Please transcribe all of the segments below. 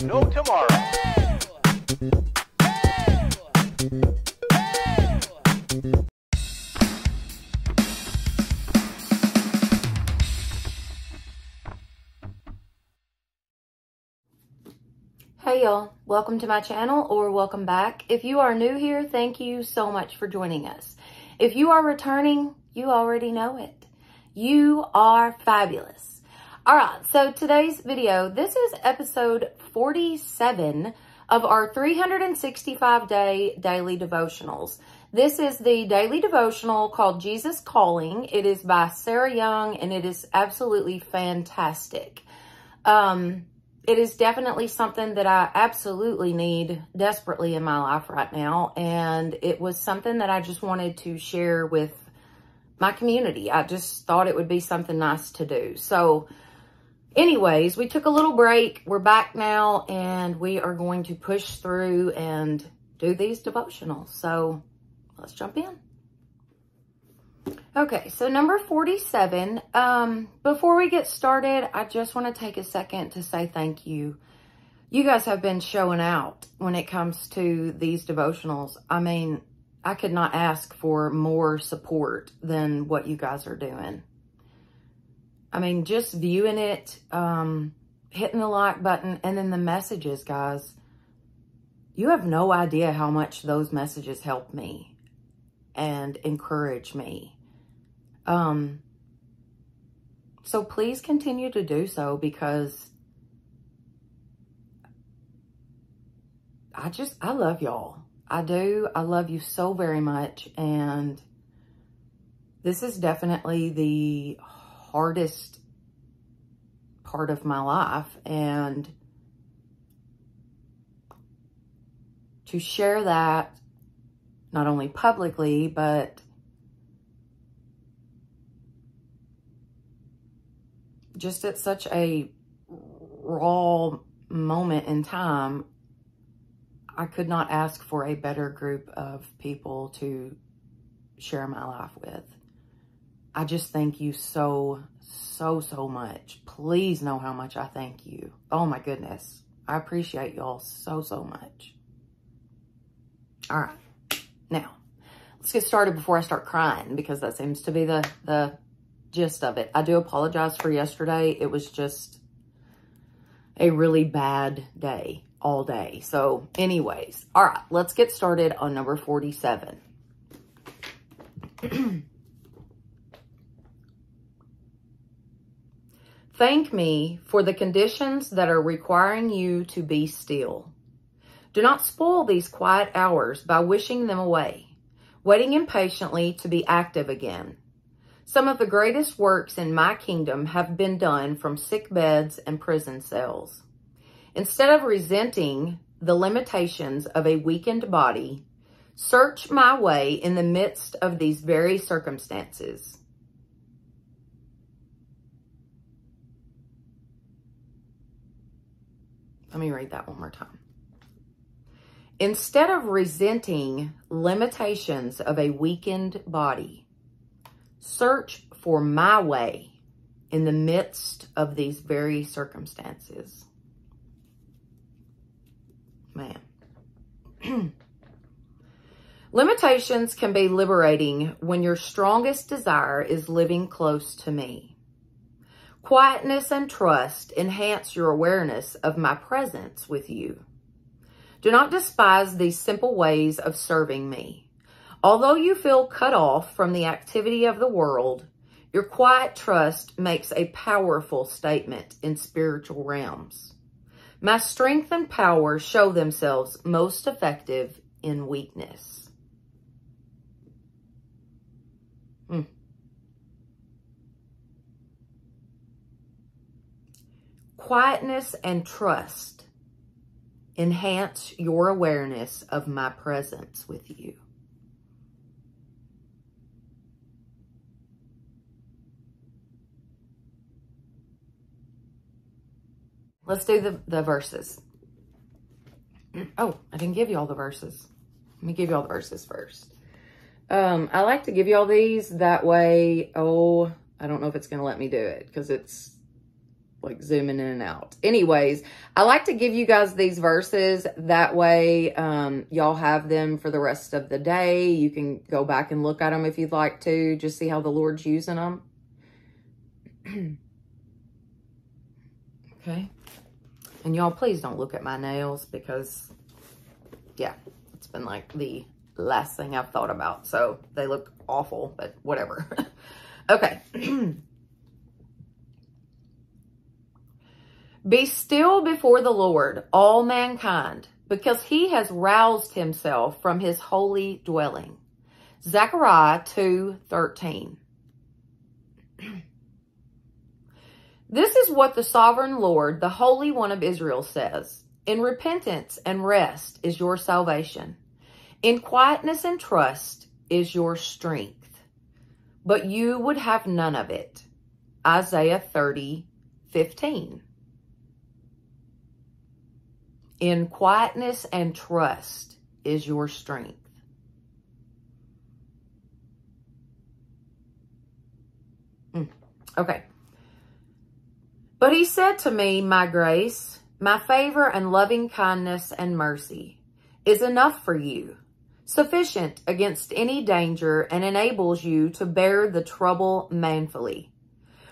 No tomorrow. Hey y'all, welcome to my channel or welcome back. If you are new here, thank you so much for joining us. If you are returning, you already know it. You are fabulous. All right, so today's video, this is episode 47 of our 365-day daily devotionals. This is the daily devotional called Jesus Calling. It is by Sarah Young and it is absolutely fantastic. It is definitely something that I absolutely need desperately in my life right now. And it was something that I just wanted to share with my community. I just thought it would be something nice to do. So anyways, we took a little break. We're back now and we are going to push through and do these devotionals. So let's jump in. Okay, so number 47, before we get started, I just want to take a second to say thank you. You guys have been showing out when it comes to these devotionals. I mean, I could not ask for more support than what you guys are doing. I mean, just viewing it, hitting the like button, and then the messages, guys. You have no idea how much those messages help me and encourage me. So please continue to do so because I love y'all. I do. I love you so very much. And this is definitely the hardest part of my life. And to share that not only publicly, but just at such a raw moment in time, I could not ask for a better group of people to share my life with. I just thank you so much. Please know how much I thank you. Oh my goodness. I appreciate y'all so much. All right. Now, let's get started before I start crying because that seems to be the gist of it. I do apologize for yesterday. It was just a really bad day all day. So anyways, all right, let's get started on number 47. Thank me for the conditions that are requiring you to be still. Do not spoil these quiet hours by wishing them away, waiting impatiently to be active again. Some of the greatest works in my kingdom have been done from sick beds and prison cells. Instead of resenting the limitations of a weakened body, search my way in the midst of these very circumstances. Let me read that one more time. Instead of resenting limitations of a weakened body, search for my way in the midst of these very circumstances. Man. Limitations can be liberating when your strongest desire is living close to me. Quietness and trust enhance your awareness of my presence with you. Do not despise these simple ways of serving me. Although you feel cut off from the activity of the world, your quiet trust makes a powerful statement in spiritual realms. My strength and power show themselves most effective in weakness. Quietness and trust enhance your awareness of my presence with you. Let's do the verses. Oh, I didn't give you all the verses. Let me give you all the verses first. I like to give you all these. That way, I don't know if it's going to let me do it because it's like zooming in and out. Anyways, I like to give you guys these verses. That way, y'all have them for the rest of the day. You can go back and look at them if you'd like to. Just see how the Lord's using them. Okay. And y'all, please don't look at my nails because, yeah, it's been like the last thing I've thought about. So they look awful, but whatever. Okay. Be still before the Lord, all mankind, because he has roused himself from his holy dwelling. Zechariah 2:13. This is what the sovereign Lord, the Holy One of Israel, says. In repentance and rest is your salvation. In quietness and trust is your strength. But you would have none of it. Isaiah 30:15. In quietness and trust is your strength. Okay. But he said to me, my grace, my favor and loving kindness and mercy is enough for you, sufficient against any danger, and enables you to bear the trouble manfully.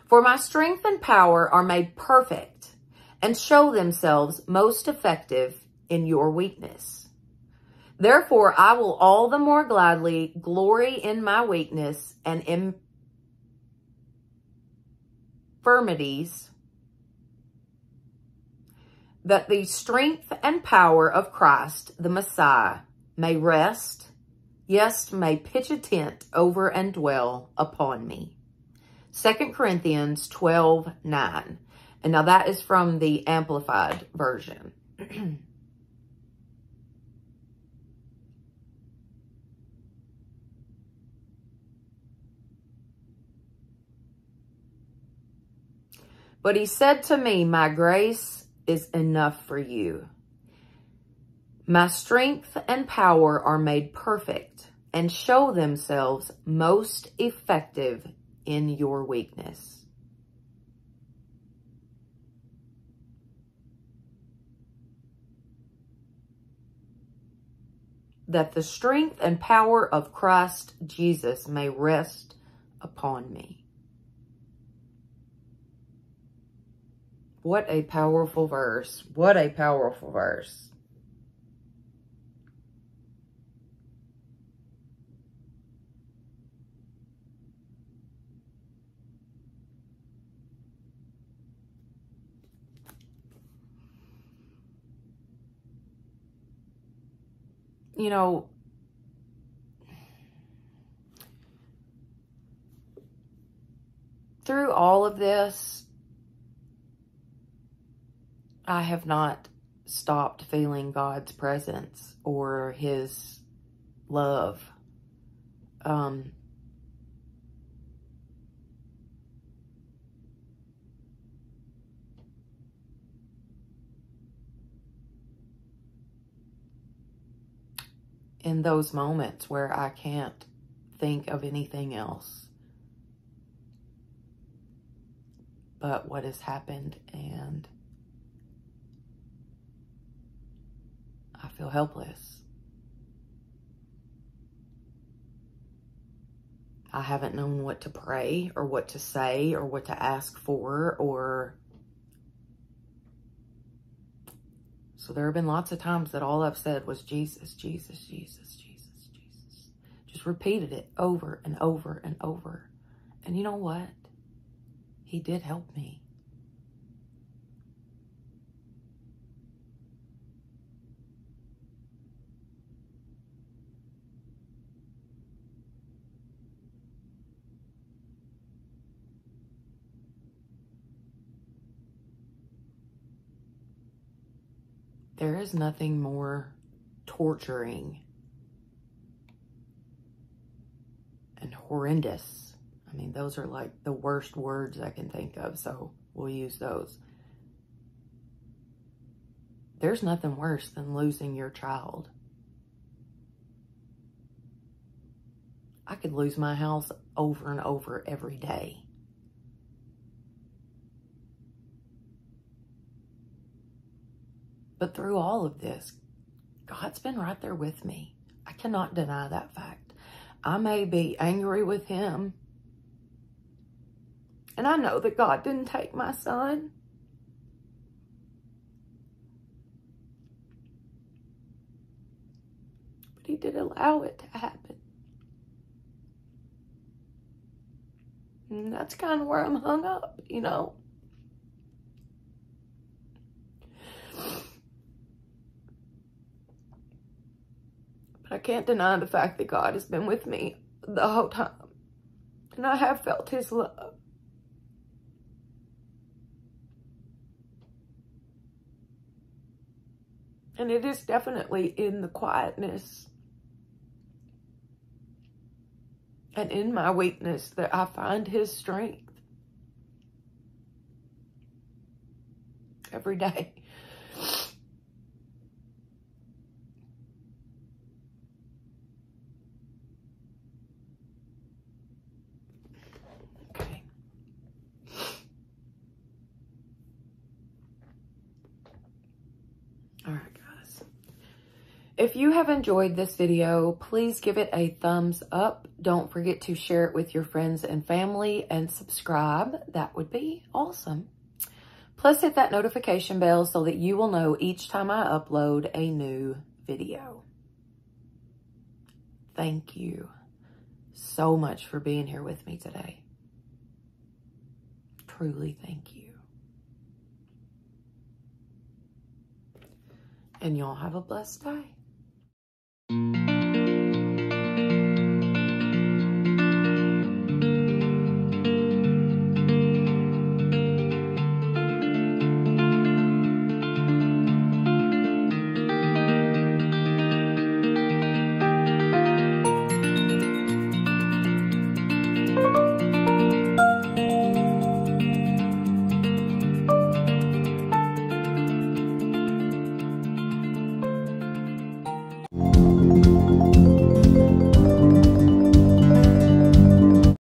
For my strength and power are made perfect and show themselves most effective in your weakness. Therefore, I will all the more gladly glory in my weakness and infirmities, that the strength and power of Christ, the Messiah, may rest, yes, may pitch a tent over and dwell upon me. 2 Corinthians 12:9. And now that is from the Amplified Version. But he said to me, my grace is enough for you. My strength and power are made perfect and show themselves most effective in your weakness. That the strength and power of Christ Jesus may rest upon me. What a powerful verse. What a powerful verse. You know, through all of this, I have not stopped feeling God's presence or his love. In those moments where I can't think of anything else but what has happened, and I feel helpless. I haven't known what to pray or what to say or what to ask for, or so there have been lots of times that all I've said was Jesus, Jesus, Jesus, Jesus, Jesus. Just repeated it over and over and over. And you know what? He did help me. There is nothing more torturing and horrendous. I mean, those are like the worst words I can think of, so we'll use those. There's nothing worse than losing your child. I could lose my house over and over every day. But through all of this, God's been right there with me. I cannot deny that fact. I may be angry with him. And I know that God didn't take my son. But he did allow it to happen. And that's kind of where I'm hung up, you know. But I can't deny the fact that God has been with me the whole time. And I have felt his love. And it is definitely in the quietness and in my weakness that I find his strength every day. Okay. All right, guys. If you have enjoyed this video, please give it a thumbs up. Don't forget to share it with your friends and family and subscribe. That would be awesome. Plus hit that notification bell so that you will know each time I upload a new video. Thank you so much for being here with me today. Truly, thank you. And y'all have a blessed day.